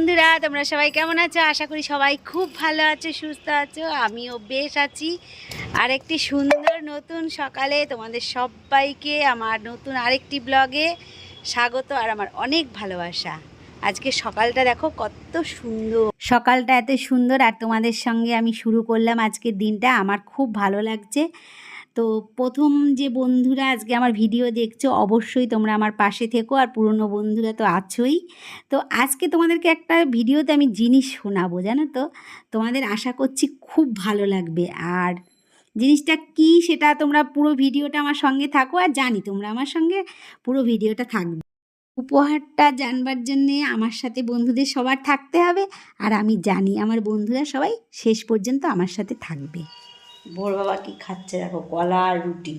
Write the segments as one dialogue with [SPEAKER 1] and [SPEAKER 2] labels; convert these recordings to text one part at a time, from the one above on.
[SPEAKER 1] বন্ধুরা, তোমরা সবাই কেমন আছো? আশা করি সবাই খুব ভালো আছো, সুস্থ আছো। আমিও বেশ আছি। আর একটি সুন্দর নতুন সকালে তোমাদের সবাইকে আমার নতুন আরেকটি ব্লগে স্বাগত আর আমার অনেক ভালোবাসা। আজকে সকালটা দেখো কত সুন্দর, সকালটা এত সুন্দর আর তোমাদের সঙ্গে আমি শুরু করলাম আজকের দিনটা। আমার খুব ভালো লাগছে। তো প্রথম যে বন্ধুরা আজকে আমার ভিডিও দেখছো, অবশ্যই তোমরা আমার পাশে থেকো, আর পুরনো বন্ধুরা তো আছোই। তো আজকে তোমাদেরকে একটা ভিডিওতে আমি জিনিস শোনাবো, জানো তো। তোমাদের আশা করছি খুব ভালো লাগবে। আর জিনিসটা কি সেটা তোমরা পুরো ভিডিওটা আমার সঙ্গে থাকো, আর জানি তোমরা আমার সঙ্গে পুরো ভিডিওটা থাকবে। উপহারটা জানবার জন্যে আমার সাথে বন্ধুদের সবার থাকতে হবে, আর আমি জানি আমার বন্ধুরা সবাই শেষ পর্যন্ত আমার সাথে থাকবে। ভোর বাবা কি খাচ্ছে দেখো, কলা আর রুটি।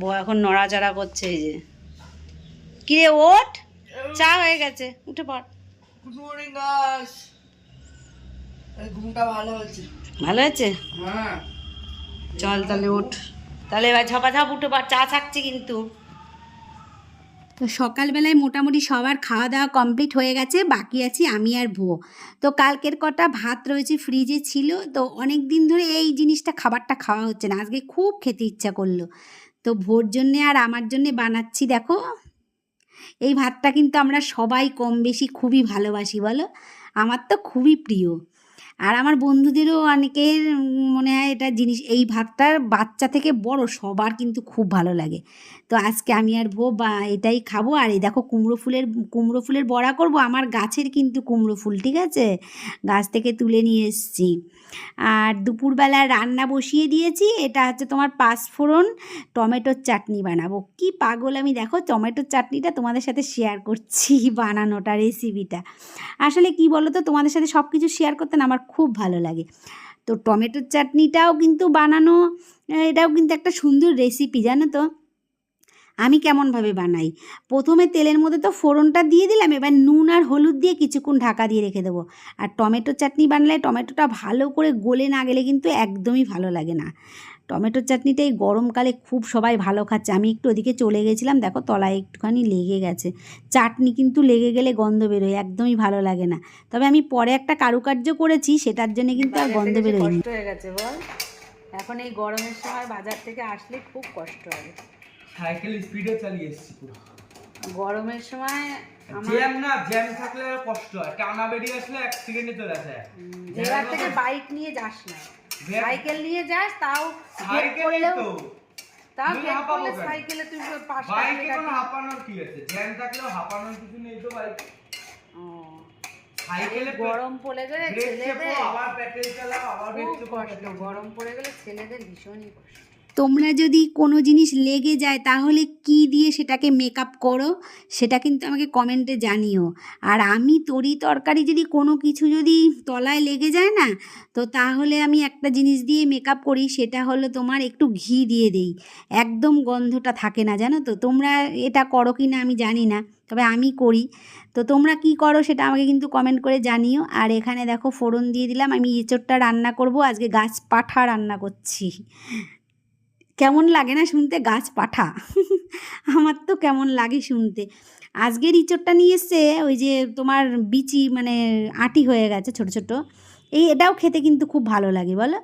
[SPEAKER 1] বউ এখন নড়াচড়া করছে, এই যে। কিরে ওঠ, চা হয়ে গেছে, উঠে পড়।
[SPEAKER 2] Good morning guys. ঘুমটা ভালো হয়েছে?
[SPEAKER 1] ভালো হয়েছে?
[SPEAKER 2] হ্যাঁ।
[SPEAKER 1] চল তাহলে ওঠ, তাহলে এবার ঝপাঝপ উঠে পড়, চা থাকছে কিন্তু। তো সকালবেলায় মোটামুটি সবার খাওয়া দাওয়া কমপ্লিট হয়ে গেছে, বাকি আছি আমি আর বউ। তো কালকের কটা ভাত রয়েছে, ফ্রিজে ছিল, তো অনেক দিন ধরে এই জিনিসটা খাবারটা খাওয়া হচ্ছে না, আজকে খুব খেতে ইচ্ছা করলো। তো ভোর জন্যে আর আমার জন্যে বানাচ্ছি দেখো। এই ভাতটা কিন্তু আমরা সবাই কম বেশি খুবই ভালোবাসি, বলো। আমার তো খুবই প্রিয়, আর আমার বন্ধুদেরও অনেকের মনে হয় এটা জিনিস, এই ভাতটার বাচ্চা থেকে বড় সবার কিন্তু খুব ভালো লাগে। তো আজকে আমি আর বউ এটাই খাবো। আর এই দেখো কুমড়ো ফুলের বড়া করব। আমার গাছের কিন্তু কুমড়ো ফুল, ঠিক আছে, গাছ থেকে তুলে নিয়ে এসেছি। আর দুপুরবেলা রান্না বসিয়ে দিয়েছি, এটা হচ্ছে তোমার পাঁচফোড়ন টমেটোর চাটনি বানাবো। কি পাগল আমি, দেখো টমেটোর চাটনিটা তোমাদের সাথে শেয়ার করছি, বানানোটা, রেসিপিটা। আসলে কি বলো তো, তোমাদের সাথে সব কিছু শেয়ার করতে না আমার খুব ভালো লাগে। তো টমেটোর চাটনিটাও কিন্তু বানানো, এটাও কিন্তু একটা সুন্দর রেসিপি, জানো তো। আমি কেমনভাবে বানাই, প্রথমে তেলের মধ্যে তো ফোড়নটা দিয়ে দিলাম, এবার নুন আর হলুদ দিয়ে কিছুক্ষণ ঢাকা দিয়ে রেখে দেবো। আর টমেটোর চাটনি বানালে টমেটোটা ভালো করে গলে না গেলে কিন্তু একদমই ভালো লাগে না। টমেটোর চাটনিটা এই গরমকালে খুব সবাই ভালো খাচ্ছে। আমি একটু ওদিকে চলে গেছিলাম, দেখো তলায় একটুখানি লেগে গেছে। চাটনি কিন্তু লেগে গেলে গন্ধ বেরোয়, একদমই ভালো লাগে না। তবে আমি পরে একটা কারুকার্য করেছি, সেটার জন্য কিন্তু আর গন্ধ বেরোয়নি। কষ্ট হয়ে গেছে বল, এখন এই গরমের সময় বাজার থেকে আসলে খুব কষ্ট হবে।
[SPEAKER 2] সাইকেল স্পিডে চালিয়ে এসেছি পুরো
[SPEAKER 1] গরমের সময়
[SPEAKER 2] জ্যাম থাকলে কষ্ট হয়, টানা বেরিয়ে আসলে অ্যাক্সিডেন্টে চলে আসে।
[SPEAKER 1] এবার থেকে বাইক নিয়ে যাস না, সাইকেল নিয়ে যাস, তাও
[SPEAKER 2] সাইকেলে তো
[SPEAKER 1] তাও গেট করলে সাইকেলে তুই পাঁচটা
[SPEAKER 2] বাইকে কোনো হাঁপানোর কি আছে? জ্যাম থাকলেও হাঁপানোর কিছু নেই তো বাইক। সাইকেলে
[SPEAKER 1] গরম পড়ে গেলে ছেলেদের
[SPEAKER 2] আবার পেট্রোল চালাও, আবার
[SPEAKER 1] খুব কষ্ট, গরম পড়ে গেলে ছেলেদের ভীষণই কষ্ট। তোমরা যদি কোনো জিনিস লেগে যায় তাহলে কি দিয়ে সেটাকে মেকআপ করো, সেটা কিন্তু আমাকে কমেন্টে জানিও। আর আমি তরি তরকারি যদি কোনো কিছু যদি তলায় লেগে যায় না, তো তাহলে আমি একটা জিনিস দিয়ে মেকআপ করি, সেটা হলো তোমার একটু ঘি দিয়ে দেই, একদম গন্ধটা থাকে না, জানো তো। তোমরা এটা করো কি না আমি জানি না, তবে আমি করি। তো তোমরা কি করো সেটা আমাকে কিন্তু কমেন্ট করে জানিও। আর এখানে দেখো ফোড়ন দিয়ে দিলাম, আমি এঁচোড়টা রান্না করব, আজকে গাছ পাঠা রান্না করছি। কেমন লাগে না শুনতে, গাছ পাঠা? আমার তো কেমন লাগে শুনতে। আজকের ইঁচড়টা নিয়ে এসছে, ওই যে তোমার বিচি মানে আটি হয়ে গেছে ছোট ছোট। এটাও খেতে কিন্তু খুব ভালো লাগে, বলো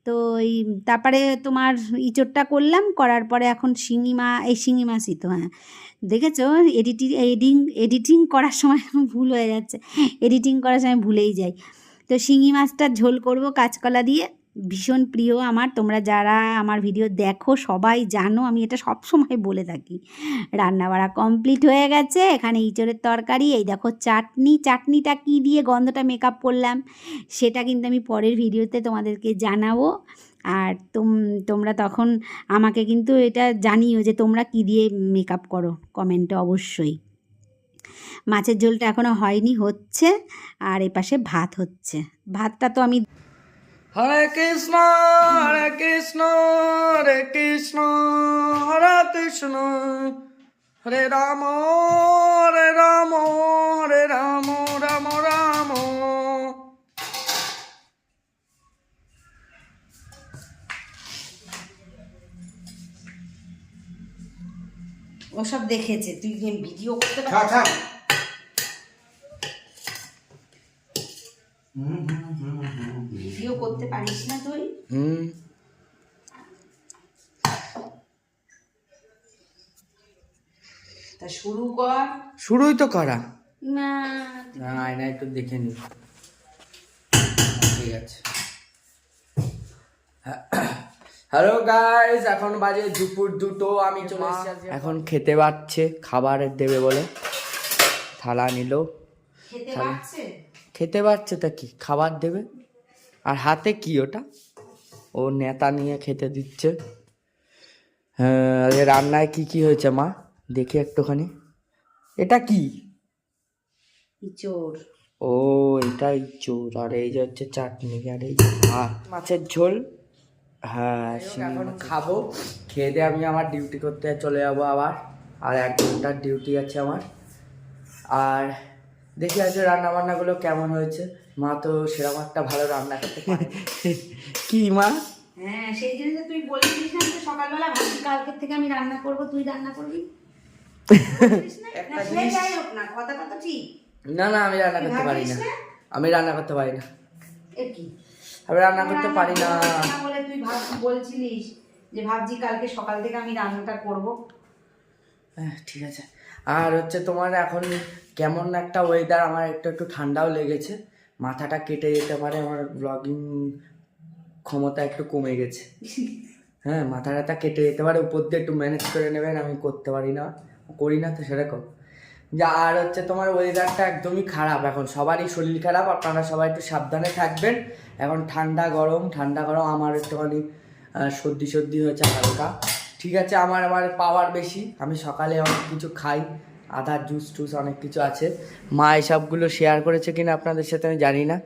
[SPEAKER 1] তো। এই তারপরে তোমার ইঁচড়টা করলাম, করার পরে এখন শিঙি মাছই তো, হ্যাঁ দেখেছো, এডিটিং করার সময় ভুল হয়ে যাচ্ছে, এডিটিং করার সময় ভুলেই যাই। তো শিঙি মাছটার ঝোল করব কাঁচকলা দিয়ে, ভীষণ প্রিয় আমার। তোমরা যারা আমার ভিডিও দেখো সবাই জানো, আমি এটা সব সময় বলে থাকি। রান্নাবাড়া কমপ্লিট হয়ে গেছে, এখানে ইঁচড়ের তরকারি, এই দেখো চাটনিটা কি দিয়ে গন্ধটা মেকআপ করলাম সেটা কিন্তু আমি পরের ভিডিওতে তোমাদেরকে জানাবো। আর তোমরা তখন আমাকে কিন্তু এটা জানিও যে তোমরা কি দিয়ে মেকআপ করো, কমেন্টে অবশ্যই। মাছের ঝোলটা এখনও হয়নি, হচ্ছে। আর এপাশে ভাত হচ্ছে, ভাতটা তো আমি
[SPEAKER 2] হরে কৃষ্ণ হরে কৃষ্ণ হরে কৃষ্ণ হরে কৃষ্ণ হরে রাম হরে রাম হরে রাম রাম রাম।
[SPEAKER 1] ওসব দেখেছে, তুই ভিডিও করতে
[SPEAKER 2] থাক
[SPEAKER 1] পারছিস?
[SPEAKER 2] থাক
[SPEAKER 1] ভিডিও করতে পারিস না তুই? তা শুরু কর।
[SPEAKER 3] শুরুই তো করা
[SPEAKER 1] না
[SPEAKER 3] না, আয়না একটু দেখে নি। ঠিক আছে। হ্যালো গাইস, এখন বাজে দুপুর 2টো। আমি চলে এসেছি এখন খেতে পাচ্ছে, খাবার দেবে বলে থালা নিল।
[SPEAKER 1] খেতে পারছে?
[SPEAKER 3] খেতে পাচ্ছে তা কি, খাবার দেবে। আর হাতে কি ওটা, ও নেতা নিয়ে খেতে দিচ্ছে। হ্যাঁ, রান্নায় কি কি হয়েছে মা দেখি একটুখানি। এটা কি?
[SPEAKER 1] ইচোর।
[SPEAKER 3] ও এটা ইঁচড়, আর এই যে হচ্ছে চাটনি, আর এই যে ভাত, মাছের ঝোল। হ্যাঁ এখন খাবো, খেয়ে দিয়ে আমি আমার ডিউটি করতে চলে যাবো আবার। আর 1 ঘন্টার ডিউটি আছে আমার। আর দেখি আজকে রান্না বান্নাগুলো কেমন হয়েছে। মা তো সেরকম একটা ভালো রান্না করতে পারে কি মা?
[SPEAKER 1] হ্যাঁ, সেই জন্য তো তুই বলেছিস না যে সকালবেলা ভাবছি কালকের থেকে আমি রান্না করব, তুই রান্না করবি। বলেছিস না?
[SPEAKER 3] একটা
[SPEAKER 1] না, সে
[SPEAKER 3] জিনিস-
[SPEAKER 1] যাই হোক না, কথাটা তো ঠিক।
[SPEAKER 3] না না, আমি রান্না করতে পারি না।
[SPEAKER 1] ভাবিস না?
[SPEAKER 3] আমি রান্না করতে পারি না।
[SPEAKER 1] এর কি?
[SPEAKER 3] আমি রান্না করতে পারি না।
[SPEAKER 1] না বলে তুই বলছিলিস যে ভাবছি কালকে সকাল থেকে আমি রান্নাটা করব।
[SPEAKER 3] হ্যাঁ ঠিক আছে। আর হচ্ছে তোমার এখন কেমন একটা ওয়েদার, আমার একটু একটু ঠান্ডাও লেগেছে, মাথাটা কেটে যেতে পারে, আমার ব্লগিং ক্ষমতা একটু কমে গেছে। হ্যাঁ, মাথা টাথা কেটে যেতে পারে, উপর দিয়ে একটু ম্যানেজ করে নেবেন, আমি করতে পারি না, করি না তো সেরকম। যা আর হচ্ছে তোমার ওয়েদারটা একদমই খারাপ এখন, সবারই শরীর খারাপ, আপনারা সবাই একটু সাবধানে থাকবেন। এখন ঠান্ডা গরম, আমার একটুখানি সর্দি হয়েছে হালকা। ঠিক আছে, আমার পাওয়ার বেশি, আমি সকালে অনেক কিছু খাই, আদার জুস টুস অনেক কিছু আছে। মা এসবগুলো শেয়ার করেছে কিনা আপনাদের সাথে আমি জানি না।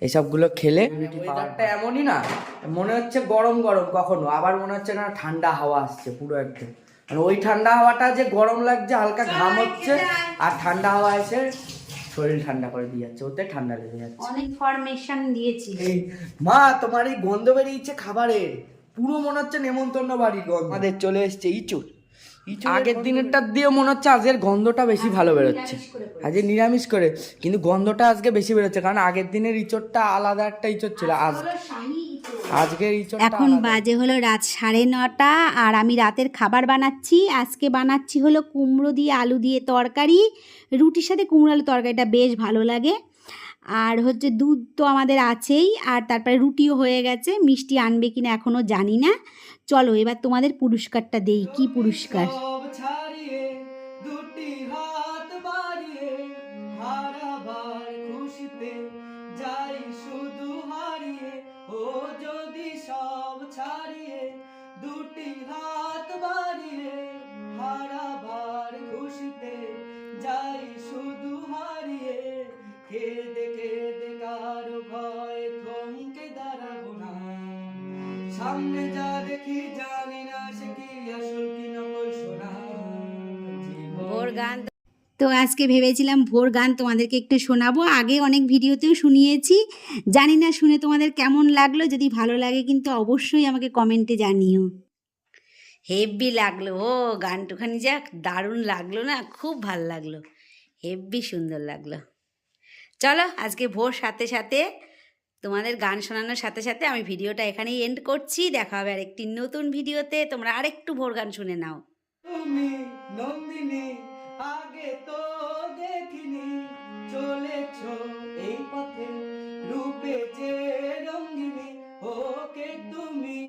[SPEAKER 3] এসবগুলো খেলে ওয়েদারটা এমনই না, মনে হচ্ছে গরম গরম কখনো, আবার মনে হচ্ছে না ঠান্ডা হাওয়া আসছে পুরো একদম। মানে ওই ঠান্ডা হাওয়াটা যে গরম লাগছে, হালকা ঘাম হচ্ছে, আর ঠান্ডা হাওয়া এসে শরীর ঠান্ডা করে দিয়ে যাচ্ছে, ওতে ঠান্ডা লেগে যাচ্ছে।
[SPEAKER 1] অনেক ফরমেশন দিয়েছি।
[SPEAKER 3] এই মা, তোমার এই গন্ধ বেরিয়েছে খাবারের, পুরো মনে হচ্ছে নেমন্তন্ন বাড়ির গন্ধ। আমাদের চলে এসছে ইঁচড়। আগের দিনেরটা দিয়ে মনে হচ্ছে আজকের গন্ধটা বেশি ভালো বেরোচ্ছে। আজকে নিরামিষ করে, কিন্তু গন্ধটা আজকে বেশি বেরোচ্ছে, কারণ আগের দিনের ইঁচড়টা আলাদা একটা ইঁচড় ছিল, আজকের ইঁচড়টা
[SPEAKER 1] এখন
[SPEAKER 3] আলাদা।
[SPEAKER 1] বাজে হলো রাত 9:30, আর আমি রাতের খাবার বানাচ্ছি। আজকে বানাচ্ছি হলো কুমড়ো দিয়ে আলু দিয়ে তরকারি। রুটির সাথে কুমড়ো আলু তরকারিটা বেশ ভালো লাগে। আর হচ্ছে দুধ তো আমাদের আছেই, আর তারপরে রুটিও হয়ে গেছে। মিষ্টি আনবে কিনা এখনও জানি না। চলো এবার তোমাদের পুরস্কারটা দেই। কি পুরস্কার?
[SPEAKER 3] সব ছাড়িয়ে দুটি হাত বাড়িয়ে হারাবার খুশিতে যাই শুধু হারিয়ে। ও যদি সব ছাড়িয়ে দুটি হাত বাড়িয়ে হারাবার খুশিতে যাই শুধু হারিয়ে। কেঁদে কেঁদে কারো ভয় থমকে দাঁড়াবো না, সামনে যা দেখি জানি না সে কি আসল কি নকল শোনা।
[SPEAKER 1] ভোর গান তো আজকে ভেবেছিলাম ভোর গান তোমাদেরকে একটু শোনাবো। আগে অনেক ভিডিওতেও শুনিয়েছি, জানি না শুনে তোমাদের কেমন লাগলো। যদি ভালো লাগে কিন্তু অবশ্যই আমাকে কমেন্টে জানিও। হেব্বি লাগলো, ও গানটুখানি যাক দারুণ লাগলো না, খুব ভাল লাগলো, হেব্বি সুন্দর লাগলো। চলো আজকে ভোর সাথে সাথে তোমাদের গান শোনানোর সাথে সাথে আমি ভিডিওটা এখানেই এন্ড করছি। দেখা হবে আরেকটি নতুন ভিডিওতে। তোমরা আরেকটু ভোর গান শুনে নাও।
[SPEAKER 3] তুমি নন্দিনী, আগে তো